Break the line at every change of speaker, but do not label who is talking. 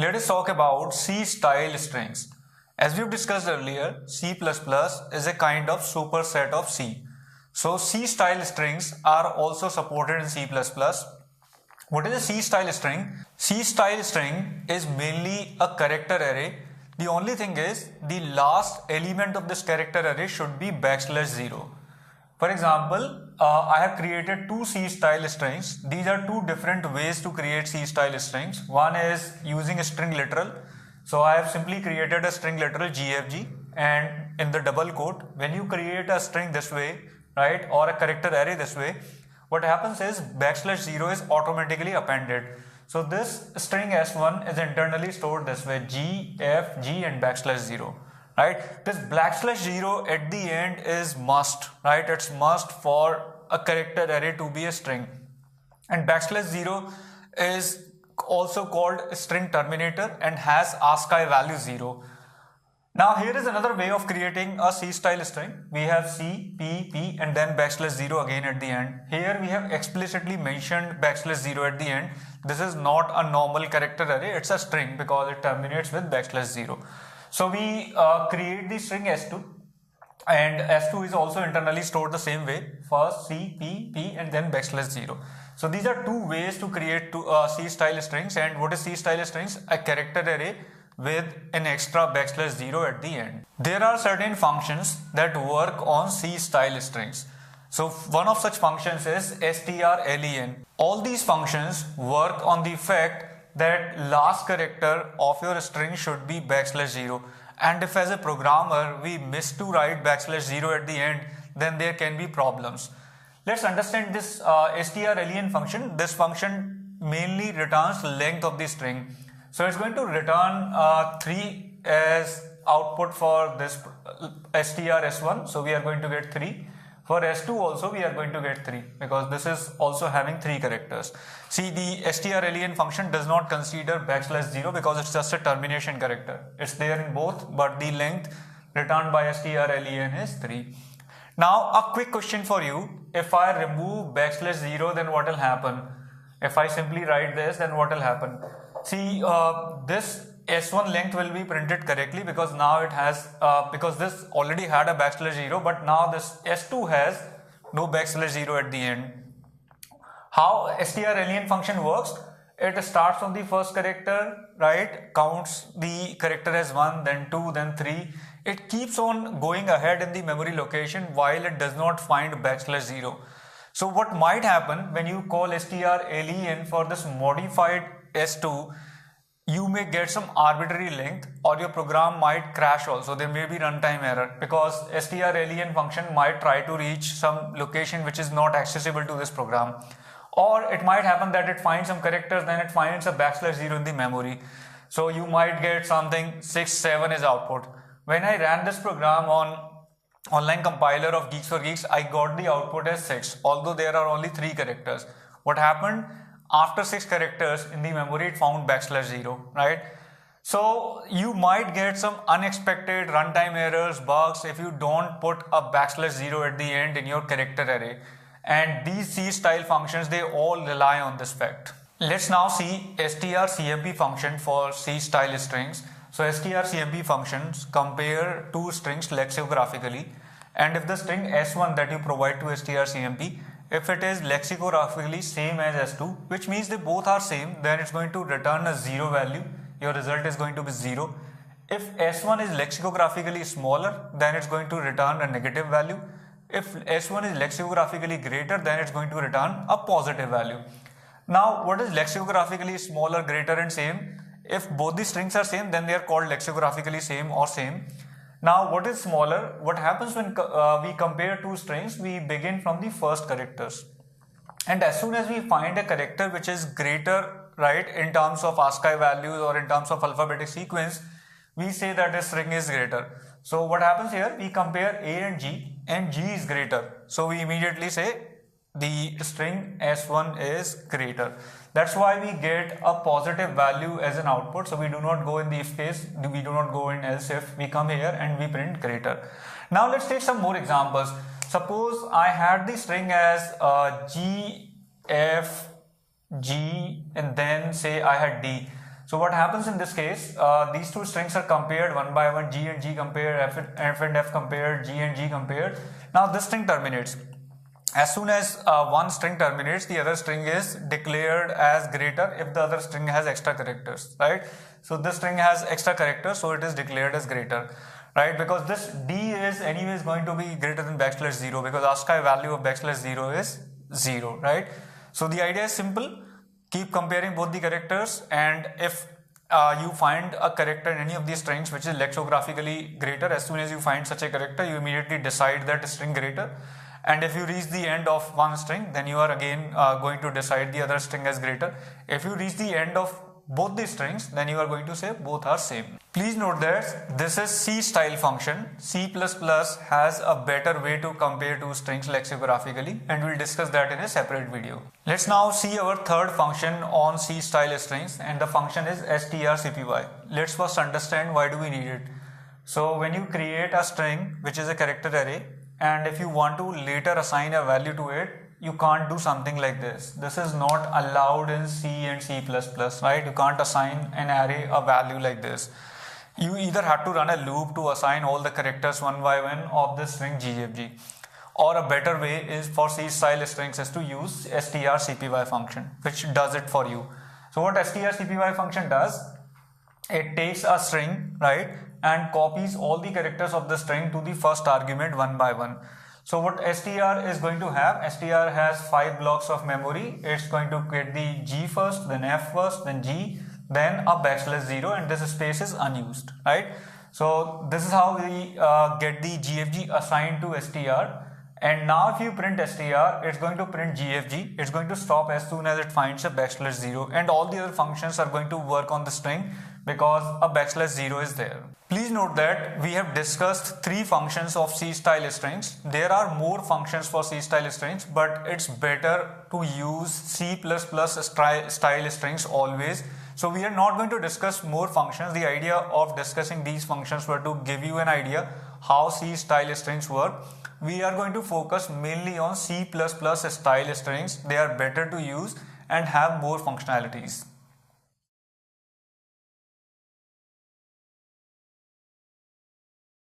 Let us talk about C style strings. As we've discussed earlier, C++ is a kind of superset of C. So C style strings are also supported in C++. What is a C style string? C style string is mainly a character array. The only thing is the last element of this character array should be \0. For example, I have created two C style strings. These are two different ways to create C style strings. One is using a string literal. So I have simply created a string literal GFG, and in the double quote, when you create a string this way, right, or a character array this way, what happens is \0 is automatically appended. So this string S1 is internally stored this way, G, F, G and \0. Right, this \0 at the end is must, right? It's must for a character array to be a string. And \0 is also called string terminator and has ASCII value 0. Now here is another way of creating a C style string. We have C, P, P and then \0 again at the end. Here we have explicitly mentioned \0 at the end. This is not a normal character array, it's a string because it terminates with \0. So we create the string S2, and S2 is also internally stored the same way. First C, P, P and then \0. So these are two ways to create two C style strings. And what is C style strings? A character array with an extra \0 at the end. There are certain functions that work on C style strings. So one of such functions is strlen. All these functions work on the fact that last character of your string should be \0, and if as a programmer we miss to write \0 at the end, then there can be problems. Let's understand this strlen function. This function mainly returns length of the string. So it's going to return 3 as output for this strs1. So we are going to get 3. For S2 also we are going to get 3 because this is also having 3 characters. See, the strlen function does not consider \0 because it's just a termination character. It's there in both, but the length returned by strlen is 3. Now a quick question for you. If I remove \0, then what will happen? If I simply write this, then what will happen? See, this S1 length will be printed correctly because now it has, because this already had a \0, but now this S2 has no \0 at the end. How strlen function works? It starts on the first character, right? Counts the character as 1, then 2, then 3. It keeps on going ahead in the memory location while it does not find \0. So what might happen when you call strlen for this modified S2, you may get some arbitrary length or your program might crash also. There may be runtime error because strlen function might try to reach some location which is not accessible to this program. Or it might happen that it finds some characters, then it finds a \0 in the memory. So you might get something 6, 7 as output. When I ran this program on online compiler of Geeks for Geeks, I got the output as 6, although there are only 3 characters. What happened? After 6 characters in the memory, it found \0, right? So you might get some unexpected runtime errors, bugs if you don't put a \0 at the end in your character array. And these C style functions, they all rely on this fact. Let's now see strcmp function for C style strings. So strcmp functions compare two strings lexicographically, and if the string S1 that you provide to strcmp, if it is lexicographically same as S2, which means they both are same, then it's going to return a 0 value. Your result is going to be 0. If S1 is lexicographically smaller, then it's going to return a negative value. If S1 is lexicographically greater, then it's going to return a positive value. Now, what is lexicographically smaller, greater and same? If both the strings are same, then they are called lexicographically same or same. Now, what is smaller? What happens when we compare two strings? We begin from the first characters. And as soon as we find a character which is greater, right, in terms of ASCII values or in terms of alphabetic sequence, we say that a string is greater. So what happens here? We compare A and G is greater. So we immediately say the string S1 is greater. That's why we get a positive value as an output. So we do not go in the if case, we do not go in else if, we come here and we print greater. Now let's take some more examples. Suppose I had the string as G, F, G and then say I had D. So what happens in this case, these two strings are compared one by one, G and G compared, F and F compared, G and G compared. Now this string terminates. As soon as one string terminates, the other string is declared as greater if the other string has extra characters, right? So this string has extra characters, so it is declared as greater, right? Because this D is anyways going to be greater than backslash 0 because ASCII value of backslash 0 is 0, right? So the idea is simple. Keep comparing both the characters, and if you find a character in any of these strings which is lexicographically greater, as soon as you find such a character, you immediately decide that string greater. And if you reach the end of one string, then you are again going to decide the other string as greater. If you reach the end of both the strings, then you are going to say both are same. Please note that this is C style function. C++ has a better way to compare two strings lexicographically, and we'll discuss that in a separate video. Let's now see our third function on C style strings, and the function is strcpy. Let's first understand why do we need it. So when you create a string which is a character array, and if you want to later assign a value to it, you can't do something like this. This is not allowed in C and C++, right? You can't assign an array a value like this. You either have to run a loop to assign all the characters one by one of the string GFG, or a better way is for C style strings is to use strcpy function, which does it for you. So what strcpy function does, it takes a string, right, and copies all the characters of the string to the first argument one by one. So what str is going to have, str has 5 blocks of memory. It's going to get the G first, then F first, then G, then a backslash 0, and this space is unused, right? So this is how we get the GFG assigned to str. And now if you print str, it's going to print GFG. It's going to stop as soon as it finds a backslash 0, and all the other functions are going to work on the string because a backslash 0 is there. Please note that we have discussed 3 functions of C style strings. There are more functions for C style strings, but it's better to use C++ style strings always. So we are not going to discuss more functions. The idea of discussing these functions were to give you an idea how C style strings work. We are going to focus mainly on C++ style strings. They are better to use and have more functionalities.